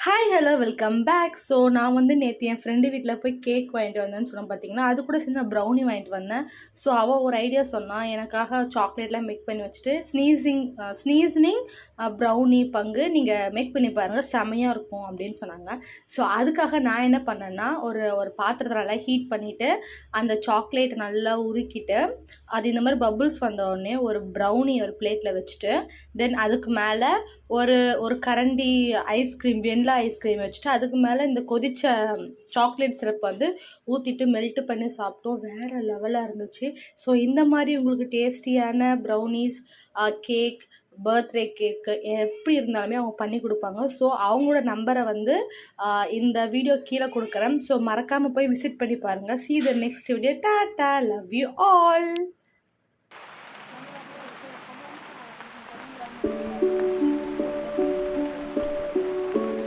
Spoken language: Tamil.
Hi hello welcome back. So நான் வந்து நேற்று என் ஃப்ரெண்டு வீட்டில் போய் கேக் வாங்கிட்டு வந்தேன்னு சொன்னேன் பார்த்தீங்கன்னா, அது கூட சேர்ந்து நான் ப்ரௌனி வாங்கிட்டு வந்தேன். ஸோ அவள் ஒரு ஐடியா சொன்னான், எனக்காக சாக்லேட்லாம் மேக் பண்ணி வச்சுட்டு ஸ்னீசனிங் ப்ரௌனி பங்கு நீங்கள் மேக் பண்ணி பாருங்கள், செமையாக இருக்கும் அப்படின்னு சொன்னாங்க. ஸோ அதுக்காக நான் என்ன பண்ணேன்னா, ஒரு ஒரு பாத்திரத்தை நல்லா ஹீட் பண்ணிவிட்டு அந்த சாக்லேட் நல்லா உருக்கிட்டு அது இந்த மாதிரி பபுள்ஸ் வந்த உடனே ஒரு ப்ரௌனி ஒரு பிளேட்டில் வச்சுட்டு தென் அதுக்கு மேலே ஒரு ஒரு கரண்டி ஐஸ்கிரீம் வெண்ணிலா ஐஸ்கிரீம் வச்சுட்டு அதுக்கு மேலே இந்த கொதிச்ச சாக்லேட் சிரப் வந்து ஊற்றிட்டு மெல்ட் பண்ணி சாப்பிட்டோம். வேறு லெவலாக இருந்துச்சு. ஸோ இந்த மாதிரி உங்களுக்கு டேஸ்டியான ப்ரௌனிஸ், கேக், பர்த்டே கேக்கு எப்படி இருந்தாலுமே அவங்க பண்ணி கொடுப்பாங்க. ஸோ அவங்களோட நம்பரை வந்து இந்த வீடியோ கீழே கொடுக்குறேன். ஸோ மறக்காமல் போய் விசிட் பண்ணி பாருங்கள். See the next video. Tata, love you all.